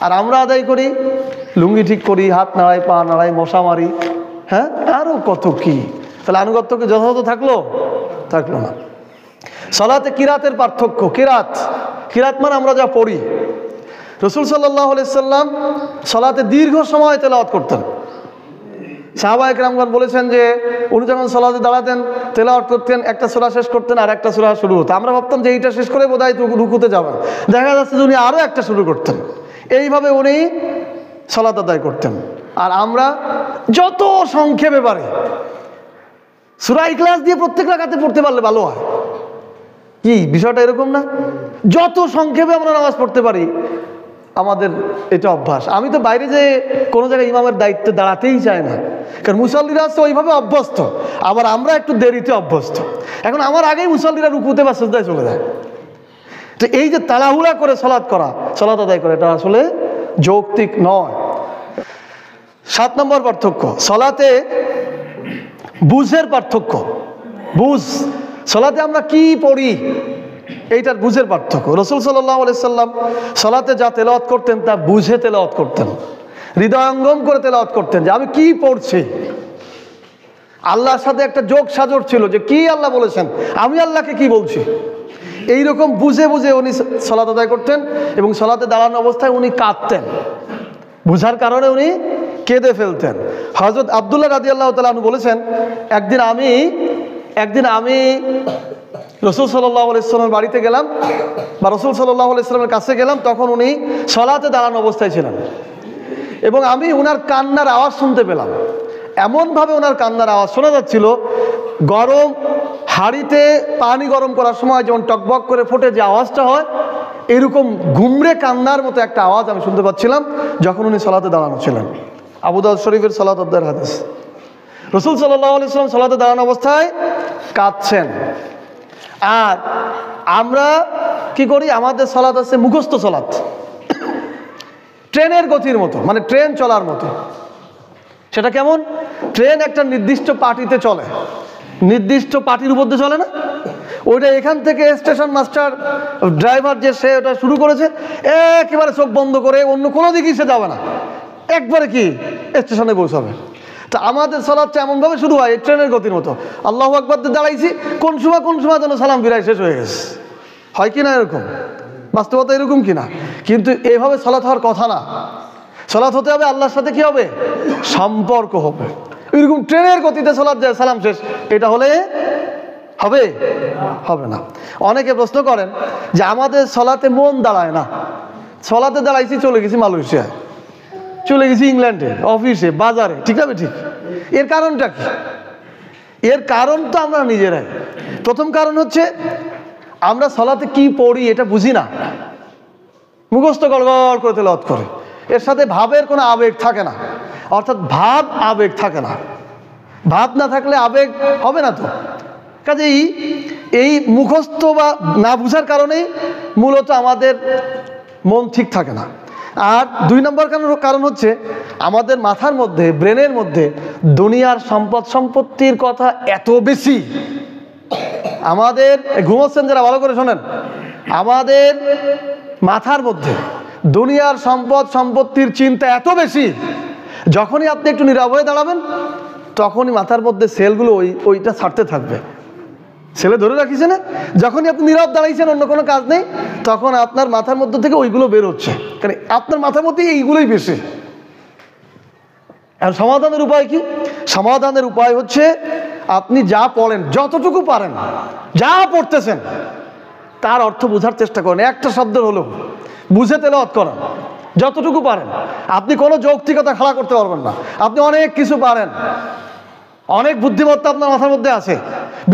S1: আর আমরা আদায় করি, লুঙ্গি ঠিক করি, হাত নাড়াই, পা নাড়াই, মশা মারি, হ্যাঁ, আরও কত কি। তাহলে আনুগত্যকে যথাযথ থাকলো না। সালাতে কিরাতের পার্থক্য। কিরাত মানে আমরা যা পড়ি। রাসূল সাল্লাল্লাহু আলাইহি সাল্লাম সালাতে দীর্ঘ সময় তেলাওয়াত করতেন। সাহাবায়ে কেরামগণ বলেছেন যে উনি যখন সালাতে দাঁড়াতেন, তেলাওয়াত করতেন, একটা সূরা শেষ করতেন আর একটা সূরা শুরু হতো। আমরা ভাবতাম যে এইটা শেষ করে বোধহয় রুকুতে যাবেন, দেখা যাচ্ছে যে উনি আরও একটা শুরু করতেন। এইভাবে উনি সালাত আদায় করতেন। আর আমরা যত সংক্ষেপে পারি সূরা ইখলাস দিয়ে প্রত্যেক রাকাতে পড়তে পারলে ভালো হয়। কি বিষয়টা এরকম না? যত সংক্ষেপে আমরা নামাজ পড়তে পারি আমাদের এটা অভ্যাস। আমি তো বাইরে যে কোনো জায়গায় ইমামের দায়িত্বে দাঁড়াতেই চাই না, কারণ মুসল্লিরা তো ওইভাবে অভ্যস্ত, আবার আমরা একটু দেরিতে অভ্যস্ত। এখন আমার আগেই মুসল্লিরা রুকুতে বা সিজদায় চলে যায়। তো এই যে তাড়াহুড়া করে সালাত আদায় করে, এটা আসলে যৌক্তিক নয়। 7 নম্বর পার্থক্য, সালাতে বুঝের পার্থক্য। বুঝ, সালাতে আমরা কি পড়ি এইটার বুঝের পার্থক্য। রাসূল সাল্লাল্লাহু আলাইহি সাল্লাম সালাতে যা তেলাওয়াত করতেন তা বুঝে তেলাওয়াত করতেন, হৃদয়ঙ্গম করে তেলাওয়াত করতেন যে আমি কি পড়ছি। আল্লাহর সাথে একটা যোগ সাজর ছিল যে কি আল্লাহ বলেছেন, আমি আল্লাহকে কি বলছি, এইরকম বুঝে বুঝে উনি সালাত আদায় করতেন। এবং সালাতে দাঁড়ানো অবস্থায় উনি কাঁদতেন, বুঝার কারণে উনি কেঁদে ফেলতেন। হযরত আব্দুল্লাহ রাদিয়াল্লাহু তাআলা আনহু বলেছেন, একদিন আমি রাসূল সাল্লাল্লাহু আলাইহি সাল্লামের বাড়িতে গেলাম বা রাসূল সাল্লাল্লাহু আলাইহি সাল্লামের কাছে গেলাম, তখন উনি সালাতে দাঁড়ানো অবস্থায় ছিলেন এবং আমি ওনার কান্নার আওয়াজ শুনতে পেলাম। এমনভাবে ওনার কান্নার আওয়াজ শোনা যাচ্ছিল, গরম হাঁড়িতে পানি গরম করার সময় যেমন টকবক করে ফোটে যে আওয়াজটা হয়, এরকম ঘুমরে কান্নার মতো একটা আওয়াজ আমি শুনতে পাচ্ছিলাম যখন উনি সালাতে দাঁড়ানো ছিলেন। আবু দাউদ শরীফের সালাত অধ্যায়ের হাদিস। রাসূল সাল্লাল্লাহু আলাইহি সাল্লাম সালাতে দাঁড়ানো অবস্থায় কাঁদছেন। আর আমরা কি করি, আমাদের সালাত আছে মুখস্থ সালাত, ট্রেনের গতির মতো, মানে ট্রেন চলার মতো। সেটা কেমন? ট্রেন একটা নির্দিষ্ট পার্টিতে চলে, নির্দিষ্ট পার্টির উপর দিয়ে চলে না, ওইটা এখান থেকে স্টেশন মাস্টার ড্রাইভার যে সে ওটা শুরু করেছে, একেবারে চোখ বন্ধ করে অন্য কোনো দিকেই সে যাবে না, একবারে কি স্টেশনে পৌঁছাবে। তা আমাদের সালাতটা এমনভাবে শুরু হয় এই ট্রেনের গতির মতো, আল্লাহু আকবার দিয়ে দাঁড়াইছি, কোন সময় যেন সালাম ফিরাই শেষ হয়ে গেছে। হয় কি না এরকম? বাস্তবতা এরকম কি না? কিন্তু এইভাবে সালাত হওয়ার কথা না। সালাত হতে হবে আল্লাহর সাথে কি হবে? সম্পর্ক হবে। এরকম ট্রেনের গতিতে সালাত যায়, সালাম শেষ, এটা হলে হবে? হবে না। অনেকে প্রশ্ন করেন যে আমাদের সালাতে মন দাঁড়ায় না। সালাতে দাঁড়াইছি, চলে গেছি মালয়েশিয়ায়, চলে গেছি ইংল্যান্ডে, অফিসে, বাজারে, ঠিক আছে? ঠিক। এর কারণটা কি? এর কারণ তো আমরা নিজেরাই। প্রথম কারণ হচ্ছে আমরা সালাতে কি পড়ি এটা বুঝি না, মুখস্থ গড়গড় করে তেলাওয়াত করে, এর সাথে ভাবের কোনো আবেগ থাকে না, অর্থাৎ ভাব আবেগ থাকে না। ভাব না থাকলে আবেগ হবে না তো। কাজেই এই মুখস্থ বা না বুঝার কারণেই মূলত আমাদের মন ঠিক থাকে না। আর 2 নম্বর কারণ হচ্ছে আমাদের মাথার মধ্যে, ব্রেনের মধ্যে দুনিয়ার সম্পদ সম্পত্তির কথা এত বেশি। আমাদের ঘুমোচ্ছেন যারা, ভালো করে শোনেন, আমাদের মাথার মধ্যে দুনিয়ার সম্পদ সম্পত্তির চিন্তা এত বেশি, যখনই আপনি একটু নীরব হয়ে দাঁড়াবেন তখনই মাথার মধ্যে সেলগুলো ওইটা ছাড়তে থাকবে। ছেলে ধরে রাখিছে না, যখনই আপনি নীরব দাঁড়াইছেন, অন্য কোনো কাজ নেই, তখন আপনার মাথার মধ্যে থেকে ওইগুলো বের হচ্ছে, কারণ আপনার মাথার মধ্যে এইগুলোই বেশি। আর সমাধানের উপায় কি? সমাধানের উপায় হচ্ছে আপনি যা পড়েন, যতটুকু পারেন, যা পড়তেছেন তার অর্থ বোঝার চেষ্টা করেন, একটা শব্দ হলেও বুঝে তেলাওয়াত করেন যতটুকু পারেন। আপনি কোনো যৌক্তিকতা খাড়া করতে পারবেন না, আপনি অনেক কিছু পারেন, অনেক বুদ্ধিমত্তা আপনার মাথার মধ্যে আছে,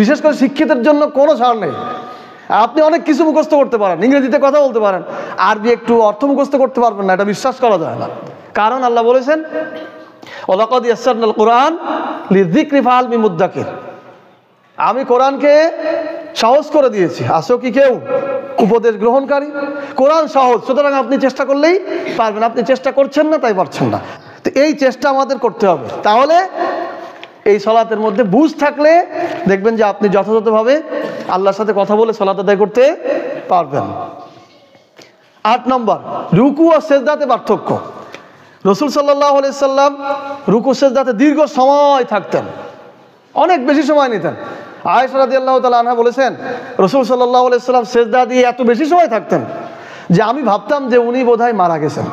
S1: বিশেষ করে শিক্ষিতের জন্য কোনো ছাড় নেই। আপনি অনেক কিছু মুখস্থ করতে পারেন, ইংরেজিতে কথা বলতে পারেন, আরবি একটু অর্থ মুখস্থ করতে পারবেন না, এটা বিশ্বাস করা যায় না। কারণ আল্লাহ বলেছেন, ওয়ালাকাদ ইয়াসসারনাল কুরআন লিযিকরি ফাহাল মিন মুদ্দাকির, আমি কোরআনকে সহজ করে দিয়েছি, আসো কি কেউ উপদেশ গ্রহণকারী? কোরআন সহজ, সুতরাং আপনি চেষ্টা করলেই পারবেন। আপনি চেষ্টা করছেন না, তাই পারছেন না। তো এই চেষ্টা আমাদের করতে হবে। তাহলে এই সালাতের মধ্যে বুঝ থাকলে দেখবেন যে আপনি যথাযথভাবে আল্লাহর সাথে কথা বলে সালাত আদায় করতে পারবেন। 8 নম্বর, রুকু ও সেজদাতে পার্থক্য। রাসূল সাল্লাল্লাহু আলাইহি সাল্লাম রুকু সেজদাতে দীর্ঘ সময় থাকতেন, অনেক বেশি সময় নিতেন। আয়েশা রাদিয়াল্লাহু তাআলা আনহা বলেছেন, রাসূল সাল্লাল্লাহু আলাইহি সাল্লাম সেজদা দিয়ে এত বেশি সময় থাকতেন যে আমি ভাবতাম যে উনি বোধহয় মারা গেছেন।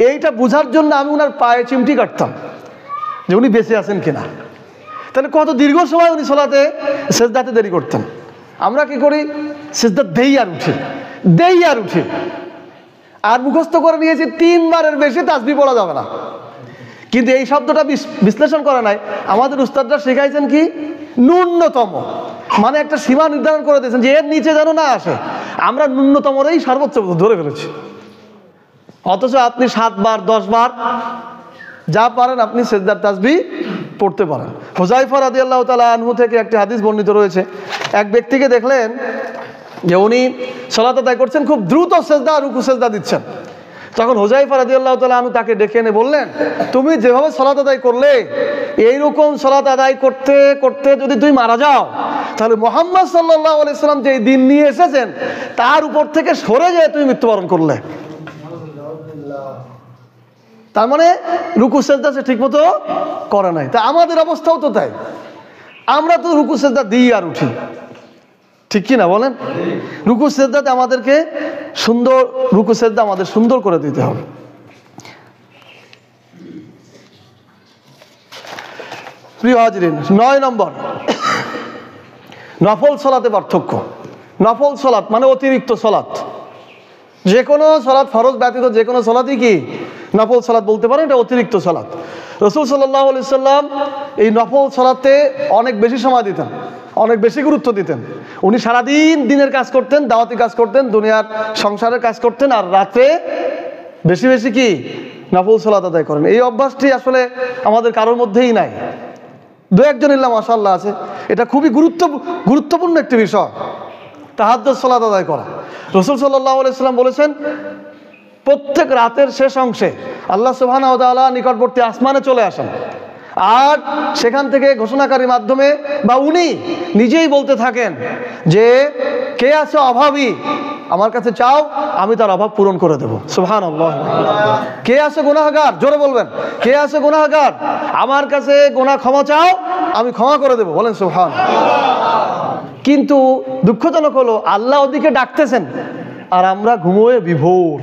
S1: এইটা বোঝার জন্য আমি উনার পায়ে চিমটি কাটতাম, যে উনি বেঁচে আছেন কিনা। তাহলে কত দীর্ঘ সময় উনি সালাতে সেজদাতে দেরি করতেন। আমরা কি করি? সেজদা দেই আর উঠি আর মুখস্থ করে নিয়েছি 3 বারের বেশি তাসবিহ পড়া যাবে না। কিন্তু এই শব্দটা বিশ্লেষণ করা নাই। আমাদের উস্তাদরা শিখাইছেন কি? ন্যূনতম, মানে একটা সীমা নির্ধারণ করে দিয়েছেন যে এর নিচে যেন না আসে। আমরা ন্যূনতমরেই সর্বোচ্চ ধরে ফেলেছি। অথচ আপনি 7 বার 10 বার যা পারেন আপনি সেজদার তাসবিহ পড়তে পারেন। হুযায়ফা রাদিয়াল্লাহু তাআলা আনহু থেকে একটি হাদিস বর্ণিত রয়েছে। এক ব্যক্তিকে দেখলেন যে উনি সালাত আদায় করছেন, খুব দ্রুত সেজদা রুকু সেজদা দিচ্ছেন। তখন হুযায়ফা রাদিয়াল্লাহু তাআলা আনহু তাকে ডেকে এনে বললেন, তুমি যেভাবে সালাত আদায় করলে, এইরকম সালাত আদায় করতে করতে যদি তুমি মারা যাও, তাহলে মুহাম্মদ সাল্লাল্লাহু আলাইহি সাল্লাম যে দিন নিয়ে এসেছেন তার উপর থেকে সরে যেয়ে তুমি মৃত্যুবরণ করলে। তার মানে রুকু সেজদা সে ঠিক মতো করে নাই। তা আমাদের অবস্থাও তো তাই, আমরা তো রুকু সেজদা দিই আর উঠি, ঠিক কি না বলেন? রুকু সেজদাতে আমাদেরকে সুন্দর, রুকু সেজদা আমাদের সুন্দর করে দিতে হবে। প্রিয় হাজিরিন, 9 নম্বর, নফল সালাতে পার্থক্য। নফল সালাত মানে অতিরিক্ত সালাত। যে কোনো সালাত, ফরজ ব্যতীত যে কোনো সালাতই কি নফল সালাত বলতে পারেন, এটা অতিরিক্ত সালাত। রাসূল সাল্লাল্লাহু আলাইহি সাল্লাম এই নফল সালাতে অনেক বেশি সময় দিতেন, অনেক বেশি গুরুত্ব দিতেন। উনি সারাদিন দিনের কাজ করতেন, দাওয়াতি কাজ করতেন, দুনিয়ার সংসারের কাজ করতেন, আর রাতে বেশি বেশি কি নফল সালাত আদায় করেন। এই অভ্যাসটি আসলে আমাদের কারোর মধ্যেই নাই, 2-1 ইল্লা মাশাআল্লাহ আছে। এটা খুবই গুরুত্বপূর্ণ একটি বিষয়, তাহাজ্জুদ সালাত আদায় করা। রাসূল সাল্লাল্লাহু আলাইহি সাল্লাম বলেছেন, প্রত্যেক রাতের শেষ অংশে আল্লাহ সুবহানাহু ওয়া তাআলা নিকটবর্তী আসমানে চলে আসেন, আর সেখান থেকে ঘোষণাকারীর মাধ্যমে বা উনি নিজেই বলতে থাকেন যে কে আছে অভাবী, আমার কাছে চাও, আমি তার অভাব পূরণ করে দেব। সুবহানাল্লাহ। কে আছে গুনাহগার, জোরে বলবেন, কে আছে গুনাহগার, আমার কাছে গুনাহ ক্ষমা চাও, আমি ক্ষমা করে দেব। বলেন সুবহানাল্লাহ। কিন্তু দুঃখজনক হলো আল্লাহ ওদিকে ডাকতেছেন আর আমরা ঘুমোয়ে বিভোর।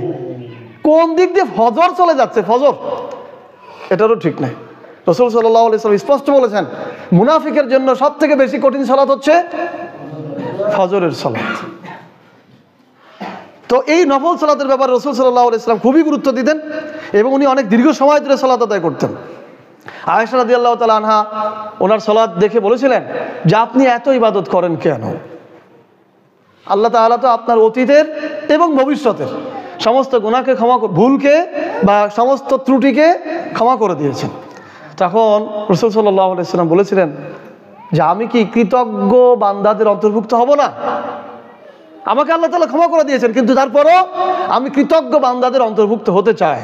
S1: কোন দিক দিয়ে ফজর চলে যাচ্ছে, ফজর, এটারও ঠিক নাই। রাসূল সাল্লাল্লাহু আলাইহি ওয়াসাল্লাম স্পষ্ট বলেছেন, মুনাফিকের জন্য সবথেকে বেশি কঠিন সালাত হচ্ছে ফজরের সালাত। তো এই নফল সালাতের ব্যাপারে রাসূল সাল্লাল্লাহু আলাইহি ওয়াসাল্লাম খুবই গুরুত্ব দিতেন এবং উনি অনেক দীর্ঘ সময় ধরে সালাত আদায় করতেন। আয়েশা রাদিয়াল্লাহু তাআলা আনহা ওনার সালাত দেখে বলেছিলেন যে আপনি এত ইবাদত করেন কেন? আল্লাহ তাআলা তো আপনার অতীতের এবং ভবিষ্যতের সমস্ত গুনাহকে ক্ষমা, ভুলকে বা সমস্ত ত্রুটিকে ক্ষমা করে দিয়েছেন। তখন রাসূল সাল্লাল্লাহু আলাইহি ওয়াসাল্লাম বলেছিলেন যে আমি কি কৃতজ্ঞ বান্দাদের অন্তর্ভুক্ত হব না? আমাকে আল্লাহ তাআলা ক্ষমা করে দিয়েছেন, কিন্তু তারপরও আমি কৃতজ্ঞ বান্দাদের অন্তর্ভুক্ত হতে চাই।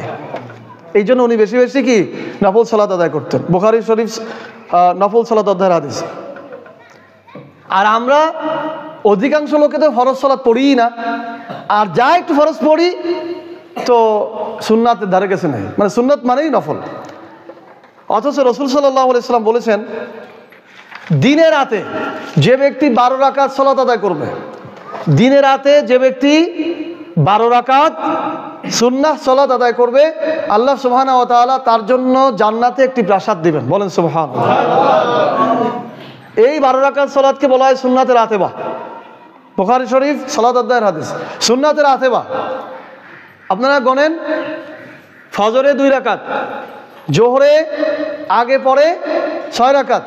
S1: এই জন্য উনি বেশি বেশি কি নফল সালাত আদায় করতেন। বুখারী শরীফ নফল সালাত অধ্যায়ের হাদিস। আর আমরা অধিকাংশ লোকে তো ফরজ সালাত পড়িই না, আর যা একটু ফরজ পড়ি তো সুন্নাতের ধারে গেছে নাই, মানে সুন্নাত মানেই নফল। অথচ রাসূল সাল্লাল্লাহু আলাইহি ওয়াসাল্লাম বলেছেন, দিনে রাতে যে ব্যক্তি 12 রাকাত সালাত আদায় করবে, দিনে রাতে যে ব্যক্তি 12 রাকাত সুন্নাহ সালাত আদায় করবে, আল্লাহ সুবহানাহু ওয়া তাআলা তার জন্য জান্নাতে একটি প্রাসাদ দিবেন। বলেন সুবহানাল্লাহ। এই 12 রাকাত সালাতকে বলা হয় সুন্নাতের আতেবা। বুখারী শরীফ সালাত অধ্যায়ের হাদিস, সুন্নাতের আতেবা। আপনারা গণেন, ফজরে 2 রাকাত, জোহরে আগে পরে 6 রাকাত,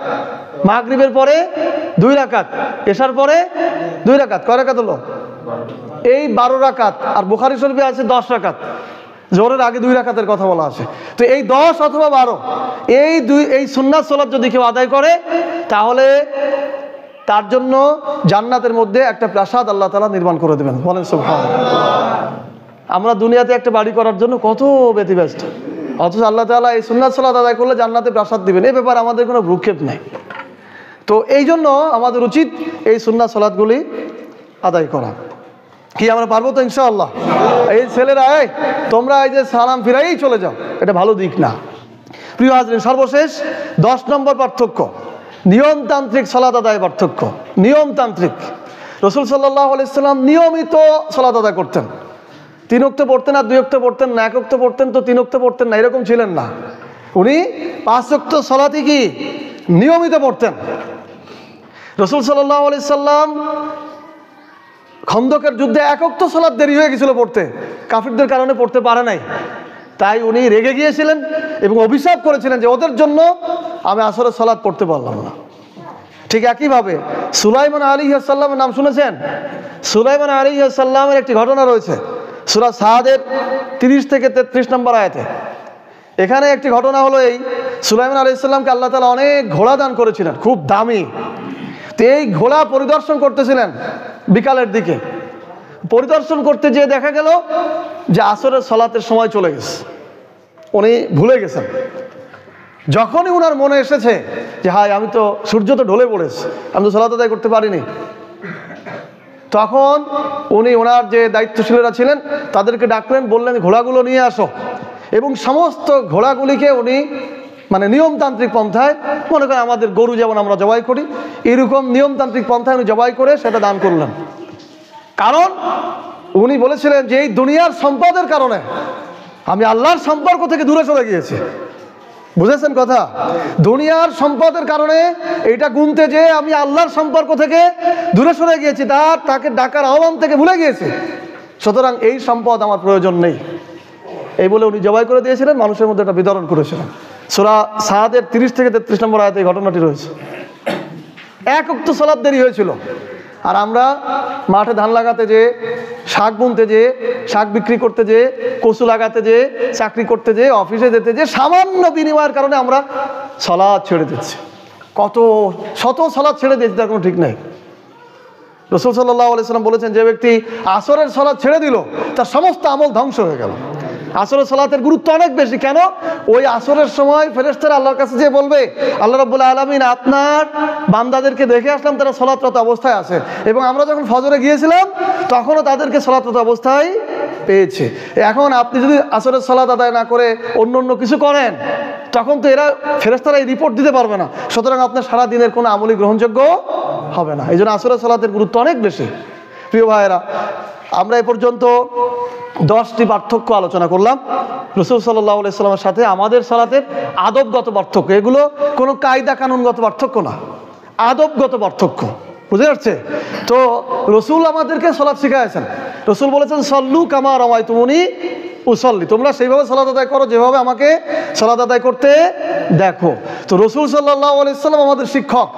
S1: মাগরিবের পরে 2 রাকাত, এশার পরে 2 রাকাত, কয় রাকাত হলো? এই 12 রাকাত। আর বুখারী শরীফে আছে 10 রাকাত, জোহরের আগে 2 রাকাতের কথা বলা আছে। তো এই 10 অথবা 12 এই সুন্নাত সালাত যদি কেউ আদায় করে, তাহলে তার জন্য জান্নাতের মধ্যে একটা প্রাসাদ আল্লাহ তাআলা নির্মাণ করে দেবেন। বলেন সুবহানাল্লাহ। আমরা দুনিয়াতে একটা বাড়ি করার জন্য কত ব্যতিব্যস্ত, অথচ আল্লাহ তাআলা এই সুন্নাত সালাত আদায় করলে জান্নাতে প্রাসাদ দিবেন, এই ব্যাপারে আমাদের কোনো ভ্রুক্ষেপ নেই। তো এই জন্য আমাদের উচিত এই সুন্নাত সালাতগুলি আদায় করা। কি আমরা পারবো তো ইনশাআল্লাহ? এই ছেলেরা, তোমরা এই যে সালাম ফিরাই চলে যাও, এটা ভালো দিক না। প্রিয় হাজরিন, সর্বশেষ 10 নম্বর পার্থক্য, নিয়মতান্ত্রিক সালাত আদায় পার্থক্য। নিয়মতান্ত্রিক, রাসূল সাল্লাল্লাহু আলাইহি ওয়াসাল্লাম নিয়মিত সালাত আদায় করতেন। 3 ওয়াক্ত পড়তেন আর 2 ওয়াক্ত পড়তেন না, 1 ওয়াক্ত পড়তেন তো 3 ওয়াক্ত পড়তেন না, এরকম ছিলেন না। উনি 5 ওয়াক্ত সালাতই কি নিয়মিত পড়তেন। রাসূল সাল্লাল্লাহু আলাইহি সাল্লাম খন্দকের যুদ্ধে 1 ওয়াক্ত সালাত দেরি হয়ে গেছিল পড়তে, কাফিরদের কারণে পড়তে পারে নাই। তাই উনি রেগে গিয়েছিলেন এবং অভিশাপ করেছিলেন যে ওদের জন্য আমি আসরের সালাত পড়তে পারলাম না। ঠিক একইভাবে সুলাইমান আলাইহিস সালামের নাম শুনেছেন? সুলাইমান আলাইহিস সালামের একটি ঘটনা রয়েছে সূরা সাদের 30 থেকে 33 নম্বর আয়াতে। এখানে একটি ঘটনা হলো এই, সুলাইমান আলাইহিস সালামকে আল্লাহ তাআলা অনেক ঘোড়া দান করেছিলেন, খুব দামি। তো এই ঘোড়া পরিদর্শন করতেছিলেন বিকালের দিকে। পরিদর্শন করতে যেয়ে দেখা গেল যে আসরের সালাতের সময় চলে গেছে, উনি ভুলে গেছেন। যখনই ওনার মনে এসেছে যে হায় আমি তো, সূর্য তো ঢলে পড়েছে, আমি তো সালাত আদায় করতে পারিনি, তখন উনি ওনার যে দায়িত্বশীলেরা ছিলেন তাদেরকে ডাকলেন, বললেন ঘোড়াগুলো নিয়ে আসো। এবং সমস্ত ঘোড়াগুলিকে উনি মানে নিয়মতান্ত্রিক পন্থায়, মনে করেন আমাদের গরু যেমন আমরা জবাই করি, এরকম নিয়মতান্ত্রিক পন্থায় উনি জবাই করে সেটা দান করলেন। কারণ উনি বলেছিলেন যে এই দুনিয়ার সম্পদের কারণে আমি আল্লাহর সম্পর্ক থেকে দূরে সরে গিয়েছি। বুঝেছেন কথা? দুনিয়ার সম্পদের কারণে এটা গুনতে যে আমি আল্লাহর সম্পর্ক থেকে দূরে সরে গিয়েছি, তাকে ডাকার আহ্বান থেকে ভুলে গিয়েছি, সুতরাং এই সম্পদ আমার প্রয়োজন নেই, এই বলে উনি জবাই করে দিয়েছিলেন, মানুষের মধ্যে এটা বিতরণ করেছিলেন। সূরা সাদের 30 থেকে 33 নম্বর আয়াতে এই ঘটনাটি রয়েছে। 1 ওয়াক্ত সালাত দেরি হয়েছিল, আর আমরা মাঠে ধান লাগাতে যেয়ে, শাক বুনতে যেয়ে, শাক বিক্রি করতে যেয়ে, কচু লাগাতে যেয়ে, চাকরি করতে যেয়ে, অফিসে যেতে যেয়ে সামান্য বিনিময়ের কারণে আমরা সালাত ছেড়ে দিচ্ছি। কত শত সালাত ছেড়ে দিয়েছি তার কোনো ঠিক নেই। রাসূল সাল্লাল্লাহু আলাইহি সাল্লাম বলেছেন যে ব্যক্তি আসরের সালাত ছেড়ে দিল তার সমস্ত আমল ধ্বংস হয়ে গেল। আসরের সালাতের গুরুত্ব অনেক বেশি। কেন? ওই আসরের সময় ফেরেশতারা আল্লাহর কাছে যে বলবে, আল্লাহ রাব্বুল আলামিন আপনার বান্দাদেরকে দেখে আসলাম তারা সালাতরত অবস্থায় আছে, এবং আমরা যখন ফজরে গিয়েছিলাম তখনও তাদেরকে সালাতরত অবস্থায় পেয়েছে। এখন আপনি যদি আসরের সালাত আদায় না করে অন্য কিছু করেন, তখন তো এরা ফেরেশতারা এই রিপোর্ট দিতে পারবে না, সুতরাং আপনার সারা দিনের কোনো আমলই গ্রহণযোগ্য হবে না। এই জন্য আসরের সালাতের গুরুত্ব অনেক বেশি। প্রিয় ভাইয়েরা, আমরা এ পর্যন্ত 10টি পার্থক্য আলোচনা করলাম রাসূল সাল্লাল্লাহু আলাইহি সাল্লামের সাথে আমাদের সালাতের আদবগত পার্থক্য। এগুলো কোনো কায়দা কানুনগত পার্থক্য না, আদবগত পার্থক্য। বুঝে যাচ্ছে তো? রাসূল আমাদেরকে সালাত শিখাইছেন। রাসূল বলেছেন সল্লু কামা রামাইতুমুনি উসল্লি, তোমরা সেইভাবে সালাত আদায় করো যেভাবে আমাকে সালাত আদায় করতে দেখো। তো রাসূল সাল্লাল্লাহু আলাইহি সাল্লাম আমাদের শিক্ষক,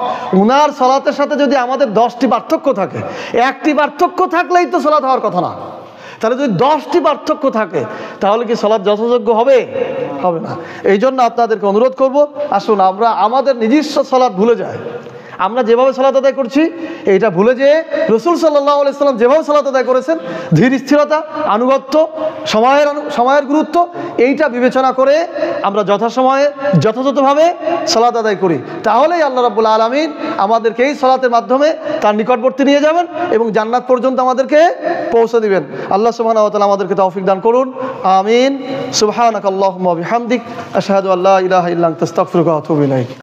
S1: উনার সালাতের সাথে যদি আমাদের 10টি পার্থক্য থাকে, একটি পার্থক্য থাকলেই তো সালাত হওয়ার কথা না। তাহলে যদি 10টি পার্থক্য থাকে তাহলে কি সালাত যথাযোগ্য হবে? হবে না। এই জন্য আপনাদেরকে অনুরোধ করব, আসুন আমরা আমাদের নিজস্ব সালাত ভুলে যাই। আমরা যেভাবে সালাত আদায় করছি এইটা ভুলে যেয়ে রাসূল সাল্লাল্লাহু আলাইহি সাল্লাম যেভাবে সালাত আদায় করেছেন, ধীর স্থিরতা, আনুগত্য, সময়ের গুরুত্ব, এইটা বিবেচনা করে আমরা যথাসময়ে যথাযথভাবে সালাত আদায় করি, তাহলেই আল্লাহ রাব্বুল আলামিন আমাদেরকে এই সালাতের মাধ্যমে তার নিকটবর্তী নিয়ে যাবেন এবং জান্নাত পর্যন্ত আমাদেরকে পৌঁছে দিবেন। আল্লাহ সুবহানাহু ওয়া তাআলা আমাদেরকে তৌফিক দান করুন। আমিন। সুবহানাকাল্লাহুম্মা ওয়া বিহামদিক, আশহাদু আল্লা ইলাহা ইল্লা আনতা, আস্তাগফিরুকা ওয়া আতুবু ইলাইক।